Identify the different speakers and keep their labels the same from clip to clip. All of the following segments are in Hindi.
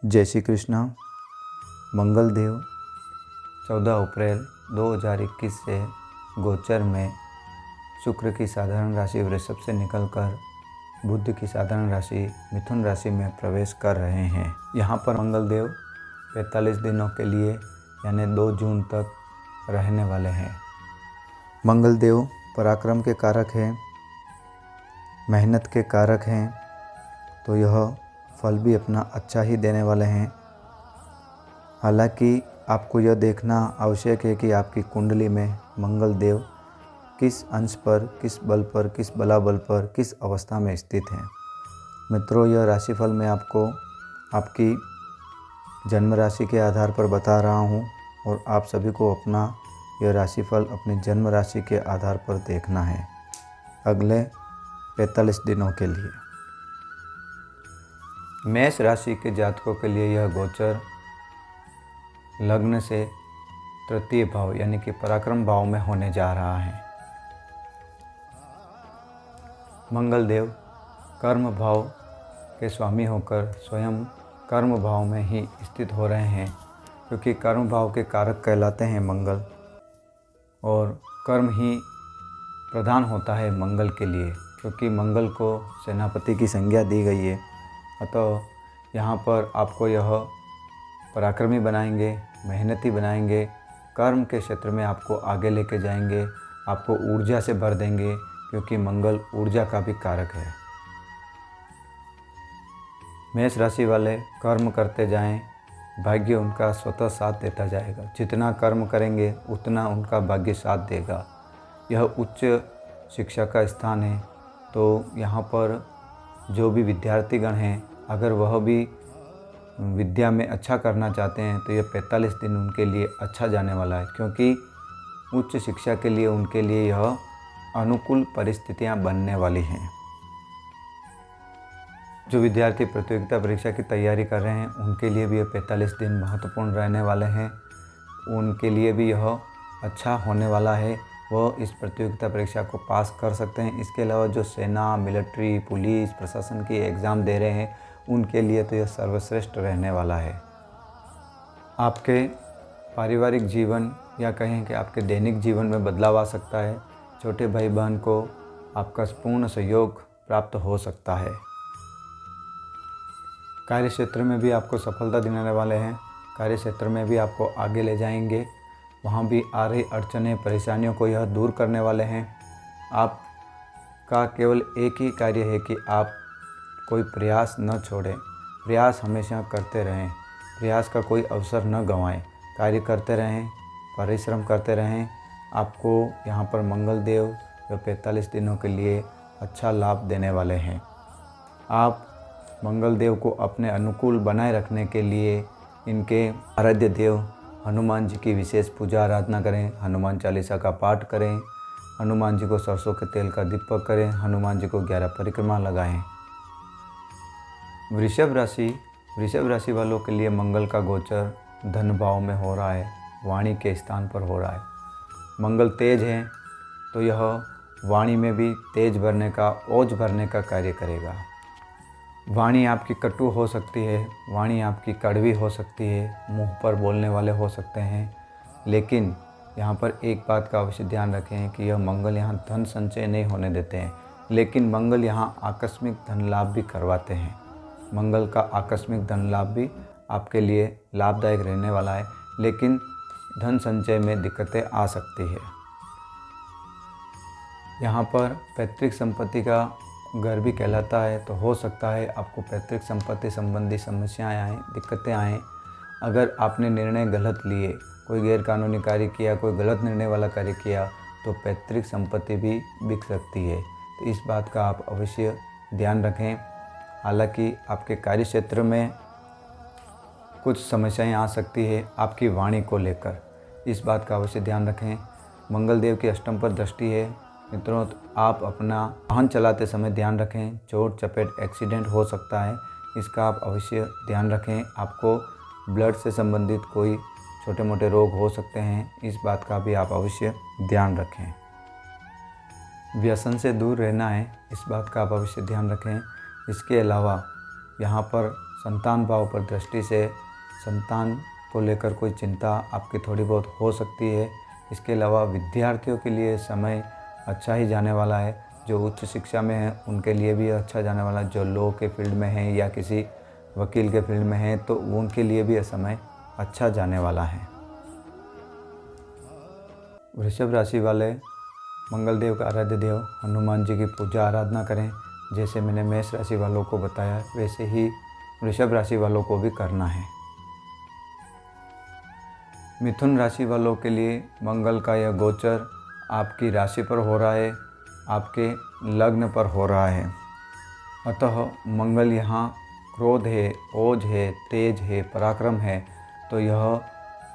Speaker 1: जय श्री कृष्णा। मंगलदेव 14 अप्रैल 2021 से गोचर में शुक्र की साधारण राशि वृषभ से निकलकर बुध की साधारण राशि मिथुन राशि में प्रवेश कर रहे हैं। यहाँ पर मंगलदेव 45 दिनों के लिए यानी 2 जून तक रहने वाले हैं। मंगलदेव पराक्रम के कारक हैं, मेहनत के कारक हैं, तो यह फल भी अपना अच्छा ही देने वाले हैं। हालांकि आपको यह देखना आवश्यक है कि आपकी कुंडली में मंगलदेव किस अंश पर, किस बल पर, किस बलाबल पर, किस अवस्था में स्थित हैं। मित्रों, यह राशिफल मैं आपको आपकी जन्म राशि के आधार पर बता रहा हूँ और आप सभी को अपना यह राशिफल अपनी जन्म राशि के आधार पर देखना है अगले 45 दिनों के लिए। मेष राशि के जातकों के लिए यह गोचर लग्न से तृतीय भाव यानी कि पराक्रम भाव में होने जा रहा है। मंगलदेव कर्म भाव के स्वामी होकर स्वयं कर्म भाव में ही स्थित हो रहे हैं, क्योंकि कर्म भाव के कारक कहलाते हैं मंगल, और कर्म ही प्रधान होता है मंगल के लिए, क्योंकि मंगल को सेनापति की संज्ञा दी गई है। अतः यहाँ पर आपको यह पराक्रमी बनाएंगे, मेहनती बनाएंगे, कर्म के क्षेत्र में आपको आगे लेके जाएंगे, आपको ऊर्जा से भर देंगे, क्योंकि मंगल ऊर्जा का भी कारक है। मेष राशि वाले कर्म करते जाएं, भाग्य उनका स्वतः साथ देता जाएगा। जितना कर्म करेंगे उतना उनका भाग्य साथ देगा। यह उच्च शिक्षा का स्थान है, तो यहाँ पर जो भी विद्यार्थीगण हैं, अगर वह भी विद्या में अच्छा करना चाहते हैं तो यह 45 दिन उनके लिए अच्छा जाने वाला है, क्योंकि उच्च शिक्षा के लिए उनके लिए यह अनुकूल परिस्थितियां बनने वाली हैं। जो विद्यार्थी प्रतियोगिता परीक्षा की तैयारी कर रहे हैं उनके लिए भी यह 45 दिन महत्वपूर्ण रहने वाले हैं। उनके लिए भी यह अच्छा होने वाला है, वह इस प्रतियोगिता परीक्षा को पास कर सकते हैं। इसके अलावा जो सेना, मिलिट्री, पुलिस, प्रशासन की एग्ज़ाम दे रहे हैं उनके लिए तो यह सर्वश्रेष्ठ रहने वाला है। आपके पारिवारिक जीवन या कहें कि आपके दैनिक जीवन में बदलाव आ सकता है। छोटे भाई बहन को आपका पूर्ण सहयोग प्राप्त हो सकता है। कार्य क्षेत्र में भी आपको सफलता दिलाने वाले हैं। कार्य क्षेत्र में भी आपको आगे ले जाएंगे। वहाँ भी आ रही अड़चनें, परेशानियों को यह दूर करने वाले हैं। आपका केवल एक ही कार्य है कि आप कोई प्रयास न छोड़ें, प्रयास हमेशा करते रहें, प्रयास का कोई अवसर न गंवाएं, कार्य करते रहें, परिश्रम करते रहें। आपको यहाँ पर मंगलदेव जो 45 दिनों के लिए अच्छा लाभ देने वाले हैं। आप मंगलदेव को अपने अनुकूल बनाए रखने के लिए इनके आराध्य देव हनुमान जी की विशेष पूजा आराधना करें, हनुमान चालीसा का पाठ करें, हनुमान जी को सरसों के तेल का दीपक करें, हनुमान जी को 11 परिक्रमा लगाएं। वृषभ राशि वालों के लिए मंगल का गोचर धन भाव में हो रहा है, वाणी के स्थान पर हो रहा है। मंगल तेज है तो यह वाणी में भी तेज भरने का, ओज भरने का कार्य करेगा। वाणी आपकी कटु हो सकती है, वाणी आपकी कड़वी हो सकती है, मुंह पर बोलने वाले हो सकते हैं, लेकिन यहाँ पर एक बात का अवश्य ध्यान रखें कि यह मंगल यहाँ धन संचय नहीं होने देते हैं, लेकिन मंगल यहाँ आकस्मिक धन लाभ भी करवाते हैं। मंगल का आकस्मिक धन लाभ भी आपके लिए लाभदायक रहने वाला है, लेकिन धन संचय में दिक्कतें आ सकती है। यहाँ पर पैतृक संपत्ति का घर भी कहलाता है, तो हो सकता है आपको पैतृक संपत्ति संबंधी समस्याएं आएँ, दिक्कतें आएँ। अगर आपने निर्णय गलत लिए, कोई गैरकानूनी कार्य किया, कोई गलत निर्णय वाला कार्य किया, तो पैतृक संपत्ति भी बिक सकती है। तो इस बात का आप अवश्य ध्यान रखें। हालांकि आपके कार्य क्षेत्र में कुछ समस्याएं आ सकती है आपकी वाणी को लेकर, इस बात का अवश्य ध्यान रखें। मंगलदेव की अष्टम पर दृष्टि है। मित्रों, तो आप अपना वाहन चलाते समय ध्यान रखें, चोट चपेट एक्सीडेंट हो सकता है, इसका आप अवश्य ध्यान रखें। आपको ब्लड से संबंधित कोई छोटे मोटे रोग हो सकते हैं, इस बात का भी आप अवश्य ध्यान रखें। व्यसन से दूर रहना है, इस बात का आप अवश्य ध्यान रखें। इसके अलावा यहाँ पर संतान भाव पर दृष्टि से संतान को लेकर कोई चिंता आपकी थोड़ी बहुत हो सकती है। इसके अलावा विद्यार्थियों के लिए समय अच्छा ही जाने वाला है। जो उच्च शिक्षा में हैं उनके लिए भी अच्छा जाने वाला है। जो लॉ के फील्ड में हैं या किसी वकील के फील्ड में हैं तो उनके लिए भी यह समय अच्छा जाने वाला है। वृषभ राशि वाले मंगल देव का आराध्य देव हनुमान जी की पूजा आराधना करें। जैसे मैंने मेष राशि वालों को बताया वैसे ही वृषभ राशि वालों को भी करना है। मिथुन राशि वालों के लिए मंगल का यह गोचर आपकी राशि पर हो रहा है, आपके लग्न पर हो रहा है। अतः मंगल यहाँ क्रोध है, ओज है, तेज है, पराक्रम है, तो यह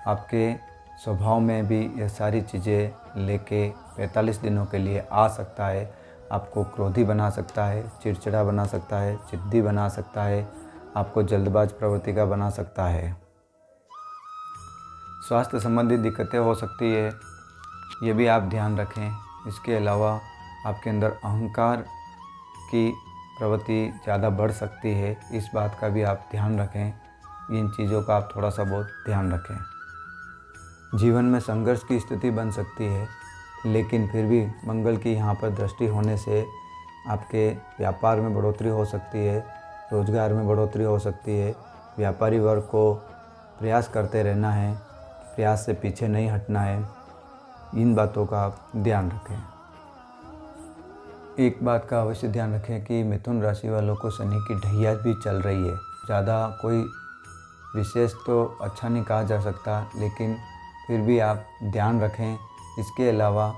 Speaker 1: आपके स्वभाव में भी यह सारी चीज़ें लेके 45 दिनों के लिए आ सकता है। आपको क्रोधी बना सकता है, चिड़चिड़ा बना सकता है, जिद्दी बना सकता है, आपको जल्दबाज प्रवृत्ति का बना सकता है। स्वास्थ्य संबंधी दिक्कतें हो सकती है, ये भी आप ध्यान रखें। इसके अलावा आपके अंदर अहंकार की प्रवृत्ति ज़्यादा बढ़ सकती है, इस बात का भी आप ध्यान रखें। इन चीज़ों का आप थोड़ा सा बहुत ध्यान रखें। जीवन में संघर्ष की स्थिति बन सकती है, लेकिन फिर भी मंगल की यहाँ पर दृष्टि होने से आपके व्यापार में बढ़ोतरी हो सकती है, रोजगार में बढ़ोतरी हो सकती है। व्यापारी वर्ग को प्रयास करते रहना है, प्रयास से पीछे नहीं हटना है। इन बातों का आप ध्यान रखें। एक बात का अवश्य ध्यान रखें कि मिथुन राशि वालों को शनि की ढैया भी चल रही है। ज़्यादा कोई विशेष तो अच्छा नहीं कहा जा सकता, लेकिन फिर भी आप ध्यान रखें। इसके अलावा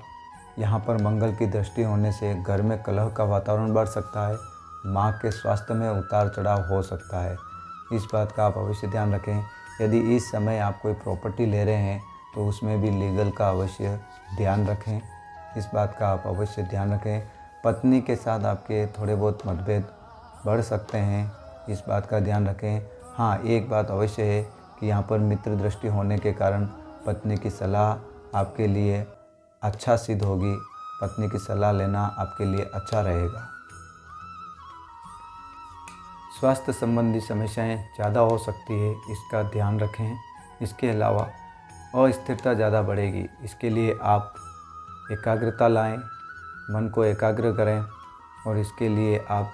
Speaker 1: यहाँ पर मंगल की दृष्टि होने से घर में कलह का वातावरण बढ़ सकता है, माँ के स्वास्थ्य में उतार चढ़ाव हो सकता है। इस बात का आप अवश्य ध्यान रखें। यदि इस समय आप कोई प्रॉपर्टी ले रहे हैं तो उसमें भी लीगल का अवश्य ध्यान रखें। इस बात का आप अवश्य ध्यान रखें। पत्नी के साथ आपके थोड़े बहुत मतभेद बढ़ सकते हैं, इस बात का ध्यान रखें। हाँ, एक बात अवश्य है कि यहाँ पर मित्र दृष्टि होने के कारण पत्नी की सलाह आपके लिए अच्छा सिद्ध होगी। पत्नी की सलाह लेना आपके लिए अच्छा रहेगा। स्वास्थ्य संबंधी समस्याएं ज़्यादा हो सकती है, इसका ध्यान रखें। इसके अलावा अस्थिरता ज़्यादा बढ़ेगी, इसके लिए आप एकाग्रता लाएं, मन को एकाग्र करें और इसके लिए आप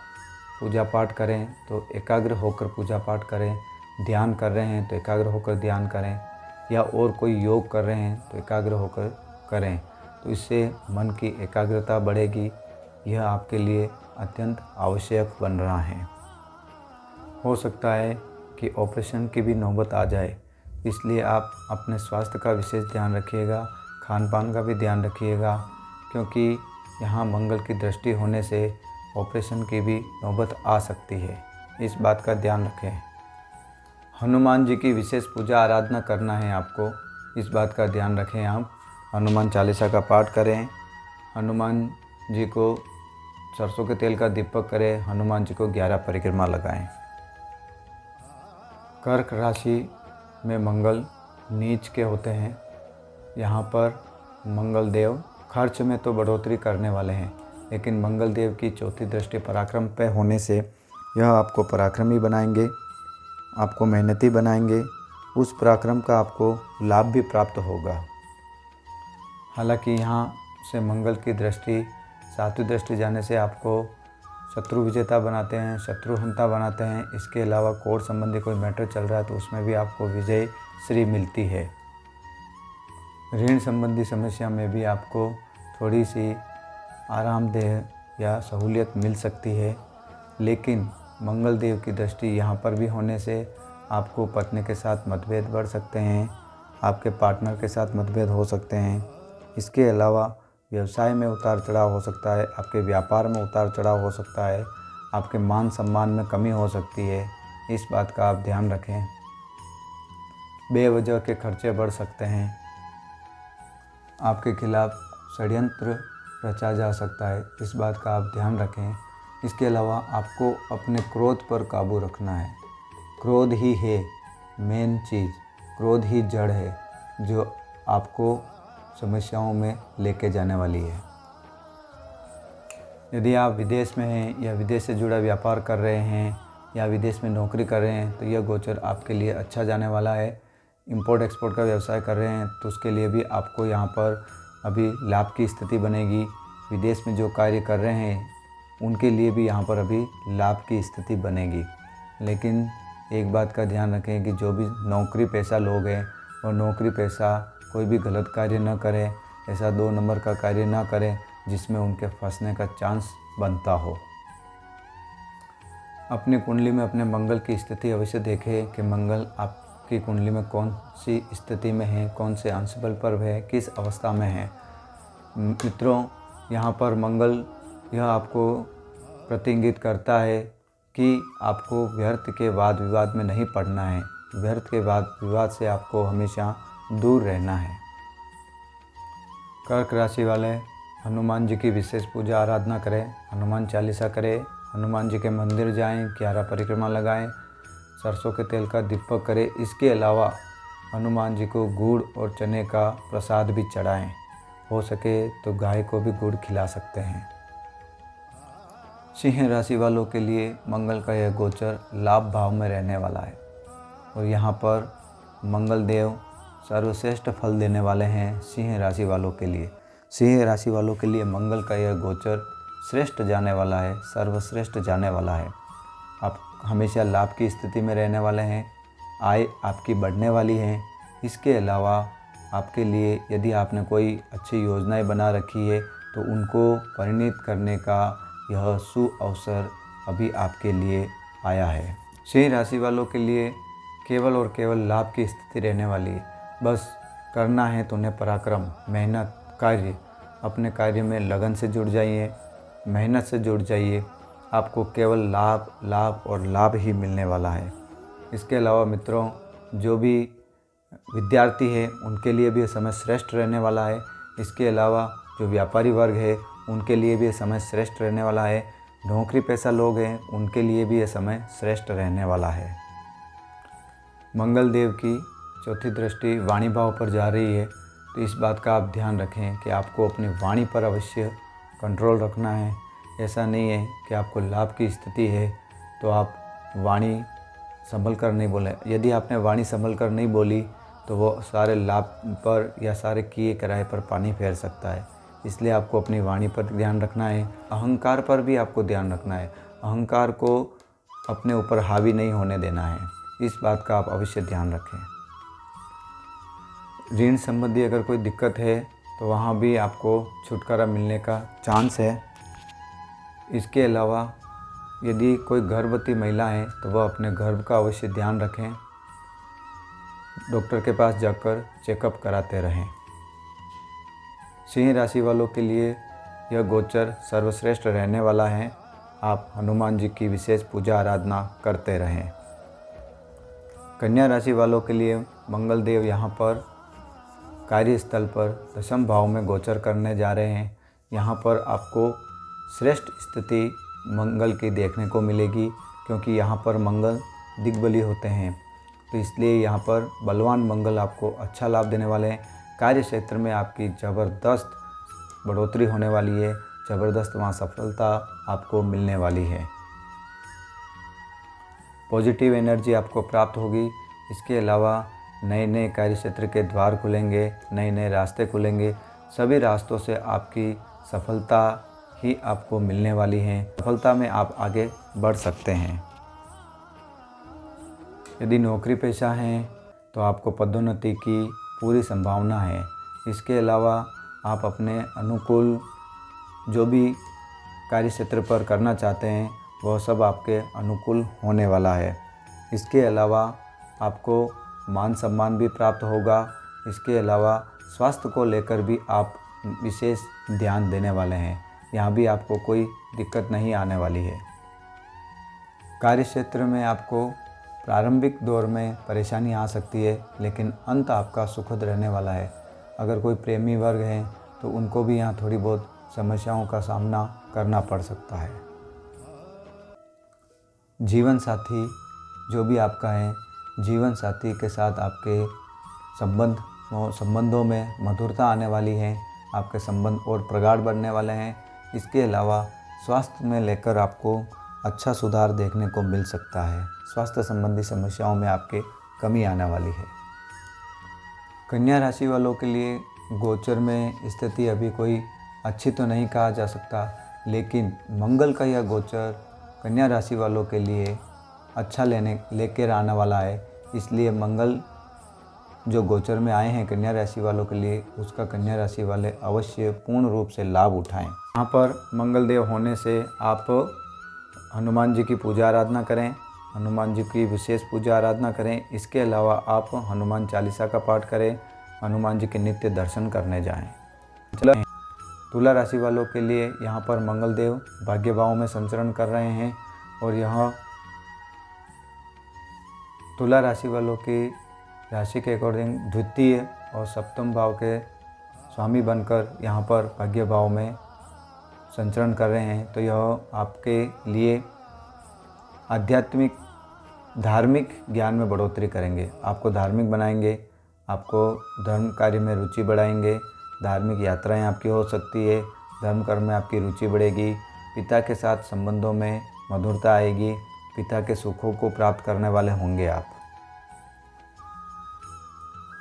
Speaker 1: पूजा पाठ करें तो एकाग्र होकर पूजा पाठ करें। ध्यान कर रहे हैं तो एकाग्र होकर ध्यान करें, या और कोई योग कर रहे हैं तो एकाग्र होकर करें, तो इससे मन की एकाग्रता बढ़ेगी। यह आपके लिए अत्यंत आवश्यक बन रहा है। हो सकता है कि ऑपरेशन की भी नौबत आ जाए, इसलिए आप अपने स्वास्थ्य का विशेष ध्यान रखिएगा, खान पान का भी ध्यान रखिएगा, क्योंकि यहाँ मंगल की दृष्टि होने से ऑपरेशन की भी नौबत आ सकती है। इस बात का ध्यान रखें। हनुमान जी की विशेष पूजा आराधना करना है आपको, इस बात का ध्यान रखें। आप हनुमान चालीसा का पाठ करें, हनुमान जी को सरसों के तेल का दीपक करें, हनुमान जी को 11 परिक्रमा लगाएं। कर्क राशि में मंगल नीच के होते हैं। यहाँ पर मंगल देव खर्च में तो बढ़ोतरी करने वाले हैं, लेकिन मंगल देव की चौथी दृष्टि पराक्रम पे होने से यह आपको पराक्रमी बनाएंगे, आपको मेहनती बनाएंगे। उस पराक्रम का आपको लाभ भी प्राप्त होगा। हालांकि यहाँ से मंगल की दृष्टि सातवीं दृष्टि जाने से आपको शत्रु विजेता बनाते हैं, शत्रुहंता बनाते हैं। इसके अलावा कोर्ट संबंधी कोई मैटर चल रहा है तो उसमें भी आपको विजय श्री मिलती है। ऋण संबंधी समस्या में भी आपको थोड़ी सी आरामदेह या सहूलियत मिल सकती है, लेकिन मंगल देव की दृष्टि यहाँ पर भी होने से आपको पत्नी के साथ मतभेद बढ़ सकते हैं, आपके पार्टनर के साथ मतभेद हो सकते हैं। इसके अलावा व्यवसाय में उतार चढ़ाव हो सकता है, आपके व्यापार में उतार चढ़ाव हो सकता है, आपके मान सम्मान में कमी हो सकती है। इस बात का आप ध्यान रखें। बेवजह के खर्चे बढ़ सकते हैं, आपके खिलाफ षड्यंत्र रचा जा सकता है, इस बात का आप ध्यान रखें। इसके अलावा आपको अपने क्रोध पर काबू रखना है। क्रोध ही है मेन चीज़, क्रोध ही जड़ है जो आपको समस्याओं में लेके जाने वाली है। यदि आप विदेश में हैं या विदेश से जुड़ा व्यापार कर रहे हैं या विदेश में नौकरी कर रहे हैं तो यह गोचर आपके लिए अच्छा जाने वाला है। इंपोर्ट एक्सपोर्ट का व्यवसाय कर रहे हैं तो उसके लिए भी आपको यहाँ पर अभी लाभ की स्थिति बनेगी। विदेश में जो कार्य कर रहे हैं उनके लिए भी यहाँ पर अभी लाभ की स्थिति बनेगी। लेकिन एक बात का ध्यान रखें कि जो भी नौकरी पेशा लोग हैं वो नौकरी पेशा कोई भी गलत कार्य न करें, ऐसा 2 नंबर का कार्य ना करें जिसमें उनके फंसने का चांस बनता हो। अपनी कुंडली में अपने मंगल की स्थिति अवश्य देखें कि मंगल आपकी कुंडली में कौन सी स्थिति में है, कौन से अंश बल पर है, किस अवस्था में है। मित्रों, यहाँ पर मंगल यह आपको प्रतिंगित करता है कि आपको व्यर्थ के वाद विवाद में नहीं पड़ना है। व्यर्थ के वाद विवाद से आपको हमेशा दूर रहना है। कर्क राशि वाले हनुमान जी की विशेष पूजा आराधना करें, हनुमान चालीसा करें, हनुमान जी के मंदिर जाएं, 11 परिक्रमा लगाएं, सरसों के तेल का दीपक करें। इसके अलावा हनुमान जी को गुड़ और चने का प्रसाद भी चढ़ाएं। हो सके तो गाय को भी गुड़ खिला सकते हैं। सिंह राशि वालों के लिए मंगल का यह गोचर लाभ भाव में रहने वाला है और यहाँ पर मंगल देव सर्वश्रेष्ठ फल देने वाले हैं सिंह राशि वालों के लिए। सिंह राशि वालों के लिए मंगल का यह गोचर श्रेष्ठ जाने वाला है, सर्वश्रेष्ठ जाने वाला है। आप हमेशा लाभ की स्थिति में रहने वाले हैं, आय आपकी बढ़ने वाली है। इसके अलावा आपके लिए यदि आपने कोई अच्छी योजनाएं बना रखी है तो उनको परिणित करने का यह सुअवसर अभी आपके लिए आया है। सिंह राशि वालों के लिए केवल और केवल लाभ की स्थिति रहने वाली है। बस करना है तो उन्हें पराक्रम, मेहनत, कार्य, अपने कार्य में लगन से जुड़ जाइए, मेहनत से जुड़ जाइए। आपको केवल लाभ लाभ और लाभ ही मिलने वाला है। इसके अलावा मित्रों, जो भी विद्यार्थी है उनके लिए भी यह समय श्रेष्ठ रहने वाला है। इसके अलावा जो व्यापारी वर्ग है उनके लिए भी यह समय श्रेष्ठ रहने वाला है। नौकरी पेशा लोग हैं उनके लिए भी यह समय श्रेष्ठ रहने वाला है। मंगल देव की चौथी दृष्टि वाणी भाव पर जा रही है तो इस बात का आप ध्यान रखें कि आपको अपनी वाणी पर अवश्य कंट्रोल रखना है। ऐसा नहीं है कि आपको लाभ की स्थिति है तो आप वाणी संभल कर नहीं बोलें। यदि आपने वाणी संभल कर नहीं बोली तो वो सारे लाभ पर या सारे किए कराए पर पानी फेर सकता है। इसलिए आपको अपनी वाणी पर ध्यान रखना है। अहंकार पर भी आपको ध्यान रखना है। अहंकार को अपने ऊपर हावी नहीं होने देना है। इस बात का आप अवश्य ध्यान रखें। ऋण संबंधी अगर कोई दिक्कत है तो वहाँ भी आपको छुटकारा मिलने का चांस है। इसके अलावा यदि कोई गर्भवती महिला है तो वह अपने गर्भ का अवश्य ध्यान रखें। डॉक्टर के पास जाकर चेकअप कराते रहें। सिंह राशि वालों के लिए यह गोचर सर्वश्रेष्ठ रहने वाला है। आप हनुमान जी की विशेष पूजा आराधना करते रहें। कन्या राशि वालों के लिए मंगल देव यहाँ पर कार्यस्थल पर दशम भाव में गोचर करने जा रहे हैं। यहाँ पर आपको श्रेष्ठ स्थिति मंगल की देखने को मिलेगी क्योंकि यहाँ पर मंगल दिग्बली होते हैं। तो इसलिए यहाँ पर बलवान मंगल आपको अच्छा लाभ देने वाले हैं। कार्य क्षेत्र में आपकी ज़बरदस्त बढ़ोतरी होने वाली है। ज़बरदस्त वहाँ सफलता आपको मिलने वाली है। पॉजिटिव एनर्जी आपको प्राप्त होगी। इसके अलावा नए नए कार्य क्षेत्र के द्वार खुलेंगे, नए नए रास्ते खुलेंगे। सभी रास्तों से आपकी सफलता ही आपको मिलने वाली है। सफलता में आप आगे बढ़ सकते हैं। यदि नौकरी पेशा हैं तो आपको पदोन्नति की पूरी संभावना है। इसके अलावा आप अपने अनुकूल जो भी कार्य क्षेत्र पर करना चाहते हैं वह सब आपके अनुकूल होने वाला है। इसके अलावा आपको मान सम्मान भी प्राप्त होगा। इसके अलावा स्वास्थ्य को लेकर भी आप विशेष ध्यान देने वाले हैं। यहाँ भी आपको कोई दिक्कत नहीं आने वाली है। कार्य क्षेत्र में आपको प्रारंभिक दौर में परेशानी आ सकती है लेकिन अंत आपका सुखद रहने वाला है। अगर कोई प्रेमी वर्ग हैं तो उनको भी यहाँ थोड़ी बहुत समस्याओं का सामना करना पड़ सकता है। जीवन साथी जो भी आपका है, जीवन साथी के साथ आपके संबंधों में मधुरता आने वाली है। आपके संबंध और प्रगाढ़ बनने वाले हैं। इसके अलावा स्वास्थ्य में लेकर आपको अच्छा सुधार देखने को मिल सकता है। स्वास्थ्य संबंधी समस्याओं में आपके कमी आने वाली है। कन्या राशि वालों के लिए गोचर में स्थिति अभी कोई अच्छी तो नहीं कहा जा सकता, लेकिन मंगल का यह गोचर कन्या राशि वालों के लिए अच्छा लेकर आने वाला है। इसलिए मंगल जो गोचर में आए हैं कन्या राशि वालों के लिए, उसका कन्या राशि वाले अवश्य पूर्ण रूप से लाभ उठाएं। यहाँ पर मंगल देव होने से आप हनुमान जी की पूजा आराधना करें, हनुमान जी की विशेष पूजा आराधना करें। इसके अलावा आप हनुमान चालीसा का पाठ करें, हनुमान जी के नित्य दर्शन करने जाएं। चलो, तुला राशि वालों के लिए यहाँ पर मंगल देव भाग्य भाव में संचरण कर रहे हैं और यह तुला राशि वालों की राशि के अकॉर्डिंग द्वितीय और सप्तम भाव के स्वामी बनकर यहाँ पर भाग्य भाव में संचरण कर रहे हैं। तो यह आपके लिए आध्यात्मिक धार्मिक ज्ञान में बढ़ोतरी करेंगे, आपको धार्मिक बनाएंगे, आपको धर्म कार्य में रुचि बढ़ाएंगे। धार्मिक यात्राएं आपकी हो सकती है, धर्म कर्म में आपकी रुचि बढ़ेगी। पिता के साथ संबंधों में मधुरता आएगी, पिता के सुखों को प्राप्त करने वाले होंगे आप।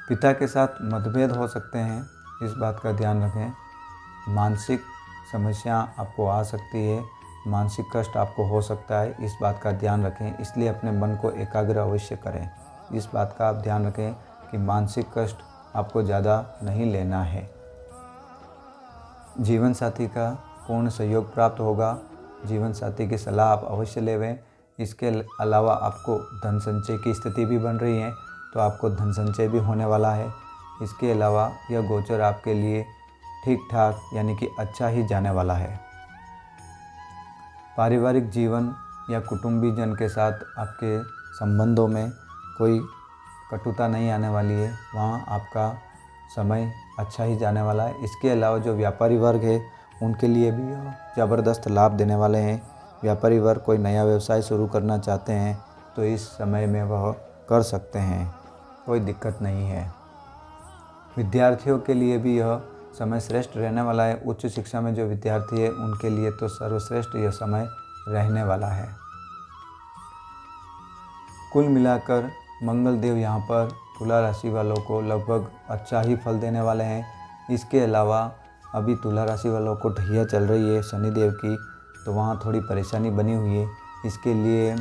Speaker 1: पिता के साथ मतभेद हो सकते हैं, इस बात का ध्यान रखें। मानसिक समस्या आपको आ सकती है, मानसिक कष्ट आपको हो सकता है, इस बात का ध्यान रखें। इसलिए अपने मन को एकाग्र अवश्य करें। इस बात का आप ध्यान रखें कि मानसिक कष्ट आपको ज़्यादा नहीं लेना है। जीवन साथी का पूर्ण सहयोग प्राप्त होगा, जीवन साथी की सलाह आप अवश्य लेवें। इसके अलावा आपको धन संचय की स्थिति भी बन रही है, तो आपको धन संचय भी होने वाला है। इसके अलावा यह गोचर आपके लिए ठीक ठाक यानी कि अच्छा ही जाने वाला है। पारिवारिक जीवन या कुटुंबीजन के साथ आपके संबंधों में कोई कटुता नहीं आने वाली है, वहाँ आपका समय अच्छा ही जाने वाला है। इसके अलावा जो व्यापारी वर्ग है उनके लिए भी ज़बरदस्त लाभ देने वाले हैं। व्यापारी वर्ग कोई नया व्यवसाय शुरू करना चाहते हैं तो इस समय में वह कर सकते हैं, कोई दिक्कत नहीं है। विद्यार्थियों के लिए भी यह समय श्रेष्ठ रहने वाला है। उच्च शिक्षा में जो विद्यार्थी है उनके लिए तो सर्वश्रेष्ठ यह समय रहने वाला है। कुल मिलाकर मंगल देव यहाँ पर तुला राशि वालों को लगभग अच्छा ही फल देने वाले हैं। इसके अलावा अभी तुला राशि वालों को ढैया चल रही है शनिदेव की, तो वहाँ थोड़ी परेशानी बनी हुई है। इसके लिए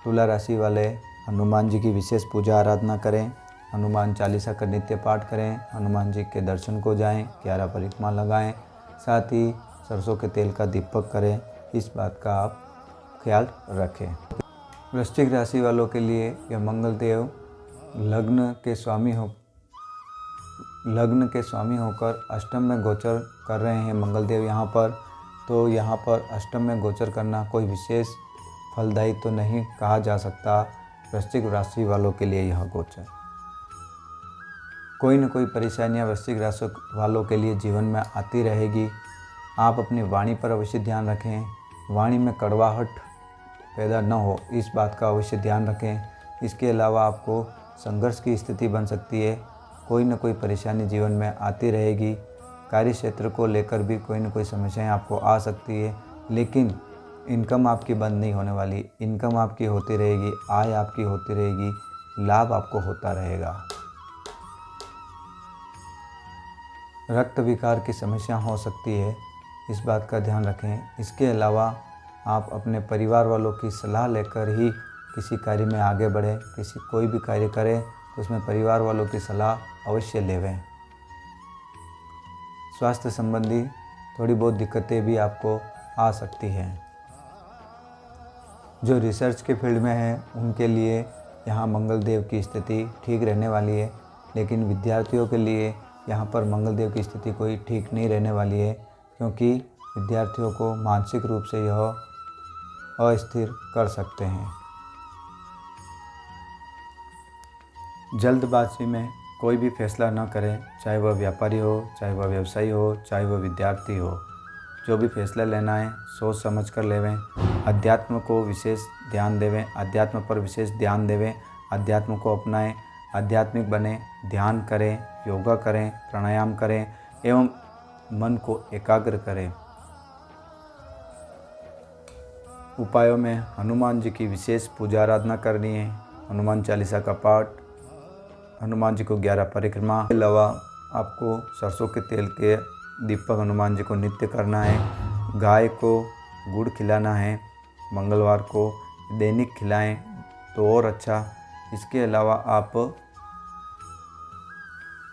Speaker 1: तुला राशि वाले हनुमान जी की विशेष पूजा आराधना करें, हनुमान चालीसा का नित्य पाठ करें, हनुमान जी के दर्शन को जाएं, 11 परिक्रमा लगाएं, साथ ही सरसों के तेल का दीपक करें। इस बात का आप ख्याल रखें। वृश्चिक राशि वालों के लिए यह मंगल देव लग्न के स्वामी होकर अष्टम में गोचर कर रहे हैं मंगल देव यहाँ पर। तो यहाँ पर अष्टम में गोचर करना कोई विशेष फलदायी तो नहीं कहा जा सकता। वृश्चिक राशि वालों के लिए यह गोचर कोई न कोई परेशानियाँ वृश्चिक राशि वालों के लिए जीवन में आती रहेगी। आप अपनी वाणी पर अवश्य ध्यान रखें, वाणी में कड़वाहट पैदा न हो, इस बात का अवश्य ध्यान रखें। इसके अलावा आपको संघर्ष की स्थिति बन सकती है, कोई न कोई परेशानी जीवन में आती रहेगी। कार्य क्षेत्र को लेकर भी कोई न कोई समस्याएं आपको आ सकती है, लेकिन इनकम आपकी बंद नहीं होने वाली। इनकम आपकी होती रहेगी, आय आपकी होती रहेगी, लाभ आपको होता रहेगा। रक्त विकार की समस्या हो सकती है, इस बात का ध्यान रखें। इसके अलावा आप अपने परिवार वालों की सलाह लेकर ही किसी कार्य में आगे बढ़ें। कोई भी कार्य करें तो उसमें परिवार वालों की सलाह अवश्य लेवें। स्वास्थ्य संबंधी थोड़ी बहुत दिक्कतें भी आपको आ सकती हैं। जो रिसर्च के फील्ड में हैं उनके लिए यहाँ मंगल देव की स्थिति ठीक रहने वाली है, लेकिन विद्यार्थियों के लिए यहाँ पर मंगल देव की स्थिति कोई ठीक नहीं रहने वाली है, क्योंकि विद्यार्थियों को मानसिक रूप से यह अस्थिर कर सकते हैं। जल्दबाजी में कोई भी फैसला न करें, चाहे वह व्यापारी हो, चाहे वह व्यवसायी हो, चाहे वह विद्यार्थी हो। जो भी फैसला लेना है सोच समझ कर लेवें। अध्यात्म को विशेष ध्यान देवें, अध्यात्म पर विशेष ध्यान देवें, अध्यात्म को अपनाएं, आध्यात्मिक बने, ध्यान करें, योगा करें, प्राणायाम करें एवं मन को एकाग्र करें। उपायों में हनुमान जी की विशेष पूजा आराधना करनी है, हनुमान चालीसा का पाठ, हनुमान जी को 11 परिक्रमा के अलावा आपको सरसों के तेल के दीपक हनुमान जी को नित्य करना है। गाय को गुड़ खिलाना है, मंगलवार को दैनिक खिलाएं तो और अच्छा। इसके अलावा आप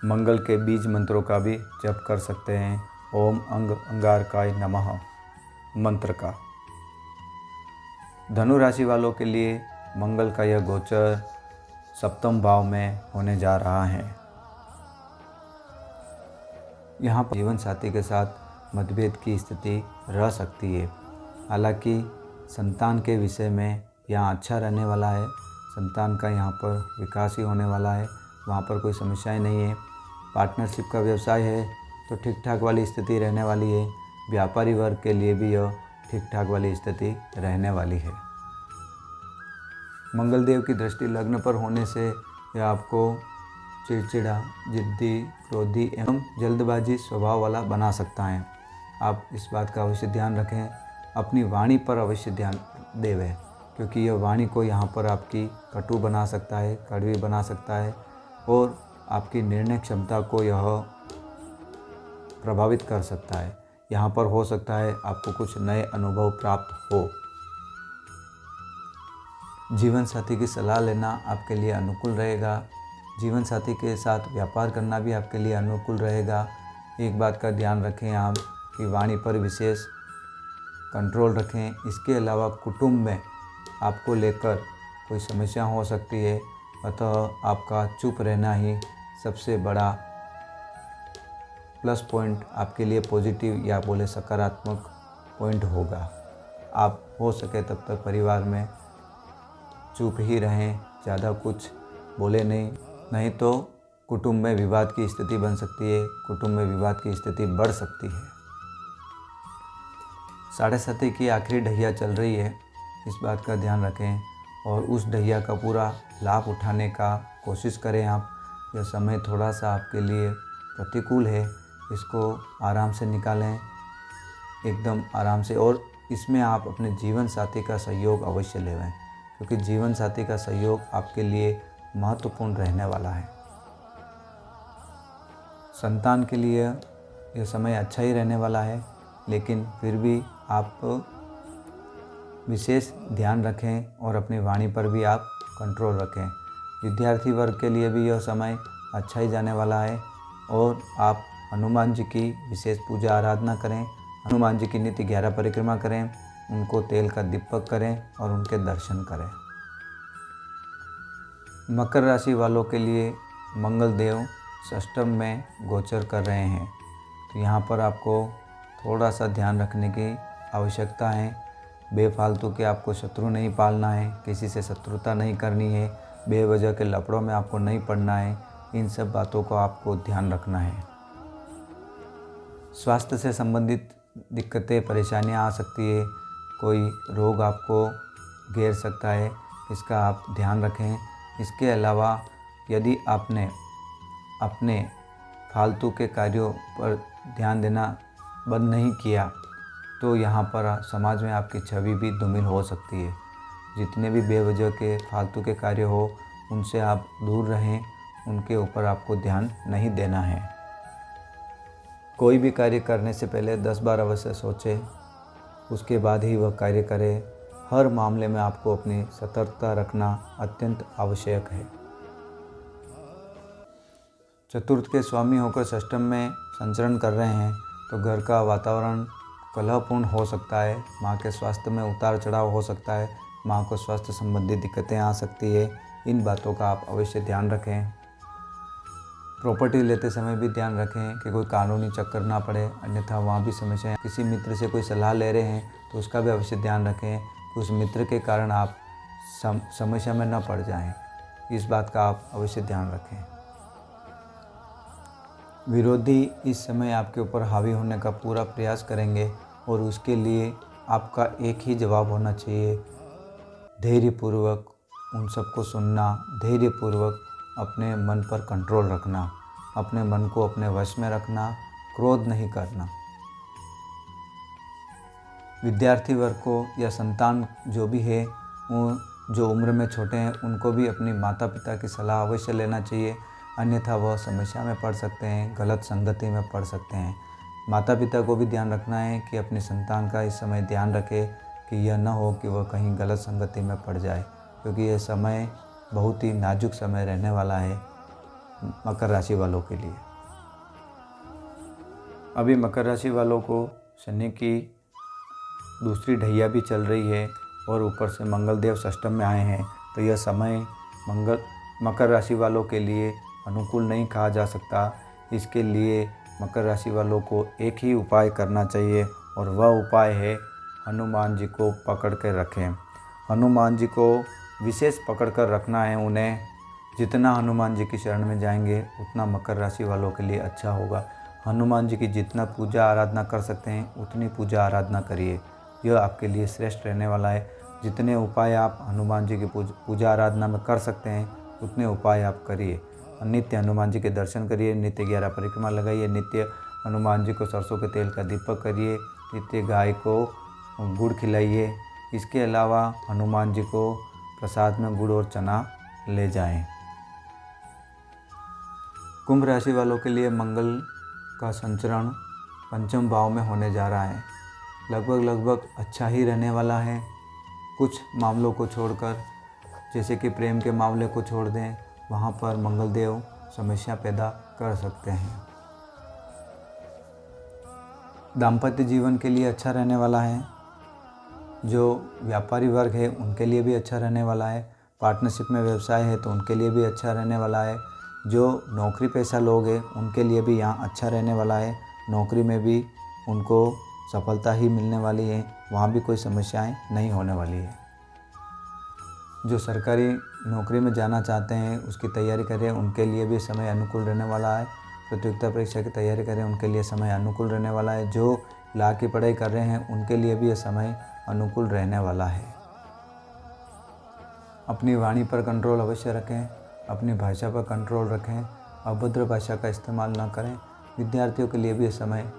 Speaker 1: मंगल के बीज मंत्रों का भी जप कर सकते हैं। ओम अंगारकाय नमः मंत्र का। धनु राशि वालों के लिए मंगल का यह गोचर सप्तम भाव में होने जा रहा है। यहाँ पर जीवन साथी के साथ मतभेद की स्थिति रह सकती है। हालांकि संतान के विषय में यहाँ अच्छा रहने वाला है, संतान का यहाँ पर विकास ही होने वाला है, वहाँ पर कोई समस्याएं नहीं है। पार्टनरशिप का व्यवसाय है तो ठीक ठाक वाली स्थिति रहने वाली है। व्यापारी वर्ग के लिए भी यह ठीक ठाक वाली स्थिति रहने वाली है। मंगल देव की दृष्टि लग्न पर होने से यह आपको चिड़चिड़ा, जिद्दी, क्रोधी एवं जल्दबाजी स्वभाव वाला बना सकता है। आप इस बात का अवश्य ध्यान रखें, अपनी वाणी पर अवश्य ध्यान देवें, क्योंकि यह वाणी को यहाँ पर आपकी कटु बना सकता है, कड़वी बना सकता है और आपकी निर्णय क्षमता को यह प्रभावित कर सकता है। यहाँ पर हो सकता है आपको कुछ नए अनुभव प्राप्त हो। जीवन साथी की सलाह लेना आपके लिए अनुकूल रहेगा। जीवन साथी के साथ व्यापार करना भी आपके लिए अनुकूल रहेगा। एक बात का ध्यान रखें आप कि वाणी पर विशेष कंट्रोल रखें। इसके अलावा कुटुंब में आपको लेकर कोई समस्या हो सकती है, अतः आपका चुप रहना ही सबसे बड़ा प्लस पॉइंट आपके लिए पॉजिटिव या बोले सकारात्मक पॉइंट होगा। आप हो सके तब तक परिवार में चुप ही रहें, ज़्यादा कुछ बोले नहीं तो कुटुंब में विवाद की स्थिति बन सकती है, कुटुंब में विवाद की स्थिति बढ़ सकती है। 7:30 की आखिरी ढैया चल रही है, इस बात का ध्यान रखें और उस ढैया का पूरा लाभ उठाने का कोशिश करें आप। यह समय थोड़ा सा आपके लिए प्रतिकूल है, इसको आराम से निकालें, एकदम आराम से। और इसमें आप अपने जीवन साथी का सहयोग अवश्य लें, क्योंकि जीवन साथी का सहयोग आपके लिए महत्वपूर्ण रहने वाला है। संतान के लिए यह समय अच्छा ही रहने वाला है, लेकिन फिर भी आप विशेष ध्यान रखें और अपनी वाणी पर भी आप कंट्रोल रखें। विद्यार्थी वर्ग के लिए भी यह समय अच्छा ही जाने वाला है और आप हनुमान जी की विशेष पूजा आराधना करें, हनुमान जी की नित्य 11 परिक्रमा करें, उनको तेल का दीपक करें और उनके दर्शन करें। मकर राशि वालों के लिए मंगल देव षष्ठम में गोचर कर रहे हैं, तो यहाँ पर आपको थोड़ा सा ध्यान रखने की आवश्यकता है। बेफालतू के आपको शत्रु नहीं पालना है, किसी से शत्रुता नहीं करनी है, बेवजह के लफड़ों में आपको नहीं पड़ना है। इन सब बातों को आपको ध्यान रखना है। स्वास्थ्य से संबंधित दिक्कतें, परेशानियां आ सकती है, कोई रोग आपको घेर सकता है, इसका आप ध्यान रखें। इसके अलावा यदि आपने अपने फालतू के कार्यों पर ध्यान देना बंद नहीं किया तो यहाँ पर समाज में आपकी छवि भी धूमिल हो सकती है। जितने भी बेवजह के फालतू के कार्य हो उनसे आप दूर रहें, उनके ऊपर आपको ध्यान नहीं देना है। कोई भी कार्य करने से पहले 10 बार अवश्य सोचें, उसके बाद ही वह कार्य करें। हर मामले में आपको अपनी सतर्कता रखना अत्यंत आवश्यक है। चतुर्थ के स्वामी होकर षष्ठम में संचरण कर रहे हैं, तो घर का वातावरण कलहपूर्ण हो सकता है, माँ के स्वास्थ्य में उतार चढ़ाव हो सकता है, माँ को स्वास्थ्य संबंधी दिक्कतें आ सकती है। इन बातों का आप अवश्य ध्यान रखें। प्रॉपर्टी लेते समय भी ध्यान रखें कि कोई कानूनी चक्कर ना पड़े, अन्यथा वहाँ भी समस्याएं। किसी मित्र से कोई सलाह ले रहे हैं तो उसका भी अवश्य ध्यान रखें कि उस मित्र के कारण आप समस्या में न पड़ जाएं। इस बात का आप अवश्य ध्यान रखें। विरोधी इस समय आपके ऊपर हावी होने का पूरा प्रयास करेंगे और उसके लिए आपका एक ही जवाब होना चाहिए, धैर्यपूर्वक उन सबको सुनना, धैर्यपूर्वक अपने मन पर कंट्रोल रखना, अपने मन को अपने वश में रखना, क्रोध नहीं करना। विद्यार्थी वर्ग को या संतान जो भी है वो जो उम्र में छोटे हैं उनको भी अपनी माता पिता की सलाह अवश्य लेना चाहिए, अन्यथा वह समस्या में पड़ सकते हैं, गलत संगति में पड़ सकते हैं। माता पिता को भी ध्यान रखना है कि अपनी संतान का इस समय ध्यान रखे कि यह न हो कि वह कहीं गलत संगति में पड़ जाए, क्योंकि यह समय बहुत ही नाजुक समय रहने वाला है मकर राशि वालों के लिए। अभी मकर राशि वालों को शनि की दूसरी ढैया भी चल रही है और ऊपर से मंगल देव षष्टम में आए हैं, तो यह समय मकर राशि वालों के लिए अनुकूल नहीं कहा जा सकता। इसके लिए मकर राशि वालों को एक ही उपाय करना चाहिए और वह उपाय है हनुमान जी को पकड़ कर रखें। हनुमान जी को विशेष पकड़ कर रखना है उन्हें। जितना हनुमान जी की शरण में जाएंगे उतना मकर राशि वालों के लिए अच्छा होगा। हनुमान जी की जितना पूजा आराधना कर सकते हैं उतनी पूजा आराधना करिए, यह आपके लिए श्रेष्ठ रहने वाला है। जितने उपाय आप हनुमान जी की पूजा आराधना में कर सकते हैं उतने उपाय आप करिए। नित्य हनुमान जी के दर्शन करिए, नित्य 11 परिक्रमा लगाइए, नित्य हनुमान जी को सरसों के तेल का दीपक करिए, नित्य गाय को गुड़ खिलाइए। इसके अलावा हनुमान जी को प्रसाद में गुड़ और चना ले जाएं। कुंभ राशि वालों के लिए मंगल का संचरण पंचम भाव में होने जा रहा है। लगभग अच्छा ही रहने वाला है। कुछ मामलों को छोड़कर, जैसे कि प्रेम के मामले को छोड़ दें, वहाँ पर मंगल देव समस्या पैदा कर सकते हैं। दाम्पत्य जीवन के लिए अच्छा रहने वाला है। जो व्यापारी वर्ग है उनके लिए भी अच्छा रहने वाला है। पार्टनरशिप में व्यवसाय है तो उनके लिए भी अच्छा रहने वाला है। जो नौकरी पेशा लोग हैं उनके लिए भी यहाँ अच्छा रहने वाला है। नौकरी में भी उनको सफलता ही मिलने वाली है, वहाँ भी कोई समस्याएं नहीं होने वाली है। जो सरकारी नौकरी में जाना चाहते हैं उसकी तैयारी करें, उनके लिए भी समय अनुकूल रहने वाला है। प्रतियोगिता परीक्षा की तैयारी करें, उनके लिए समय अनुकूल रहने वाला है। जो लॉ की पढ़ाई कर रहे हैं उनके लिए भी यह समय अनुकूल रहने वाला है। अपनी वाणी पर कंट्रोल अवश्य रखें, अपनी भाषा पर कंट्रोल रखें, अभद्र भाषा का इस्तेमाल न करें। विद्यार्थियों के लिए भी यह समय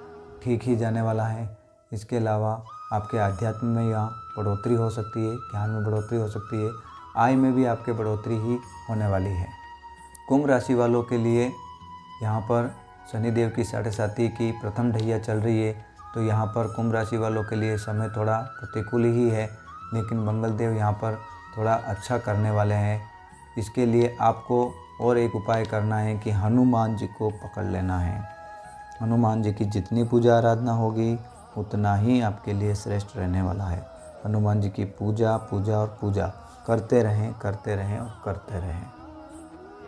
Speaker 1: ठीक ही जाने वाला है। इसके अलावा आपके अध्यात्म में यहाँ बढ़ोतरी हो सकती है, ज्ञान में बढ़ोतरी हो सकती है, आय में भी आपके बढ़ोतरी ही होने वाली है। कुंभ राशि वालों के लिए यहाँ पर शनिदेव की 7.5 की प्रथम ढैया चल रही है, तो यहाँ पर कुंभ राशि वालों के लिए समय थोड़ा प्रतिकूल ही है, लेकिन मंगल देव यहाँ पर थोड़ा अच्छा करने वाले हैं। इसके लिए आपको और एक उपाय करना है कि हनुमान जी को पकड़ लेना है। हनुमान जी की जितनी पूजा आराधना होगी उतना ही आपके लिए श्रेष्ठ रहने वाला है। हनुमान जी की पूजा और पूजा करते रहें और करते रहें।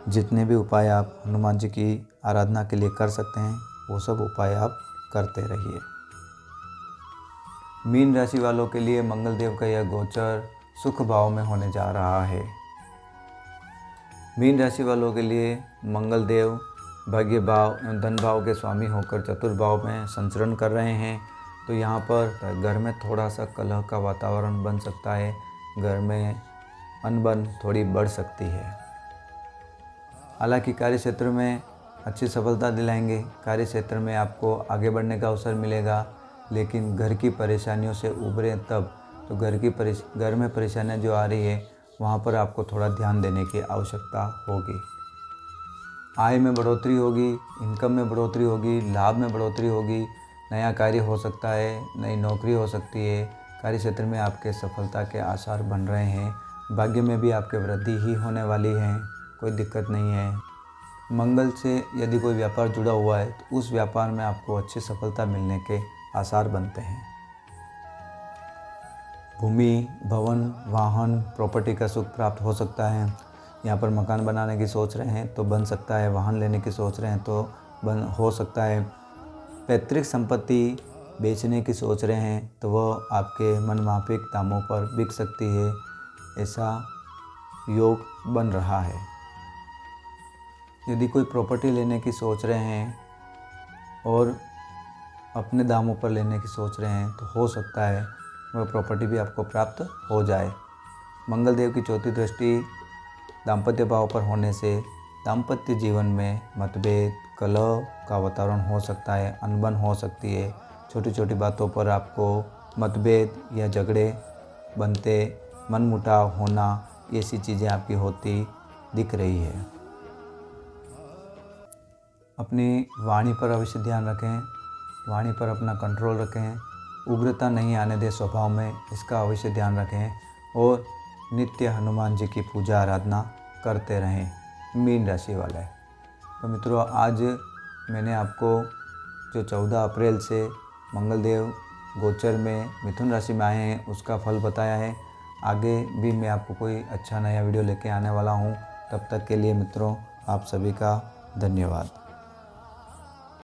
Speaker 1: जितने भी उपाय आप हनुमान जी की आराधना के लिए कर सकते हैं वो सब उपाय आप करते रहिए। मीन राशि वालों के लिए मंगल देव का यह गोचर सुख भाव में होने जा रहा है। मीन राशि वालों के लिए मंगल देव भाग्य भाव एवं धन भाव के स्वामी होकर चतुर्भाव में संचरण कर रहे हैं, तो यहाँ पर घर में थोड़ा सा कलह का वातावरण बन सकता है। घर में अनबन थोड़ी बढ़ सकती है। हालांकि कार्य क्षेत्र में अच्छी सफलता दिलाएंगे, कार्य क्षेत्र में आपको आगे बढ़ने का अवसर मिलेगा, लेकिन घर की परेशानियों से उभरें तब। तो घर में परेशानियाँ जो आ रही है वहाँ पर आपको थोड़ा ध्यान देने की आवश्यकता होगी। आय में बढ़ोतरी होगी, इनकम में बढ़ोतरी होगी, लाभ में बढ़ोतरी होगी, नया कार्य हो सकता है, नई नौकरी हो सकती है। कार्य क्षेत्र में आपके सफलता के आसार बन रहे हैं। भाग्य में भी आपके वृद्धि ही होने वाली है, कोई दिक्कत नहीं है। मंगल से यदि कोई व्यापार जुड़ा हुआ है तो उस व्यापार में आपको अच्छी सफलता मिलने के आसार बनते हैं। भूमि, भवन, वाहन, प्रॉपर्टी का सुख प्राप्त हो सकता है। यहाँ पर मकान बनाने की सोच रहे हैं तो बन सकता है, वाहन लेने की सोच रहे हैं तो हो सकता है। पैतृक संपत्ति बेचने की सोच रहे हैं तो वह आपके मनमाफिक दामों पर बिक सकती है, ऐसा योग बन रहा है। यदि कोई प्रॉपर्टी लेने की सोच रहे हैं और अपने दामों पर लेने की सोच रहे हैं तो हो सकता है वह प्रॉपर्टी भी आपको प्राप्त हो जाए। मंगल देव की चौथी दृष्टि दाम्पत्य भाव पर होने से दाम्पत्य जीवन में मतभेद, कलह का वातावरण हो सकता है, अनबन हो सकती है। छोटी छोटी बातों पर आपको मतभेद या झगड़े बनते, मनमुटाव होना, ऐसी चीज़ें आपकी होती दिख रही है। अपनी वाणी पर अवश्य ध्यान रखें, वाणी पर अपना कंट्रोल रखें, उग्रता नहीं आने दें स्वभाव में, इसका अवश्य ध्यान रखें और नित्य हनुमान जी की पूजा आराधना करते रहें, मीन राशि वाले। तो मित्रों, आज मैंने आपको जो 14 अप्रैल से मंगलदेव गोचर में मिथुन राशि में आए हैं उसका फल बताया है। आगे भी मैं आपको कोई अच्छा नया वीडियो लेके आने वाला हूँ। तब तक के लिए मित्रों, आप सभी का धन्यवाद।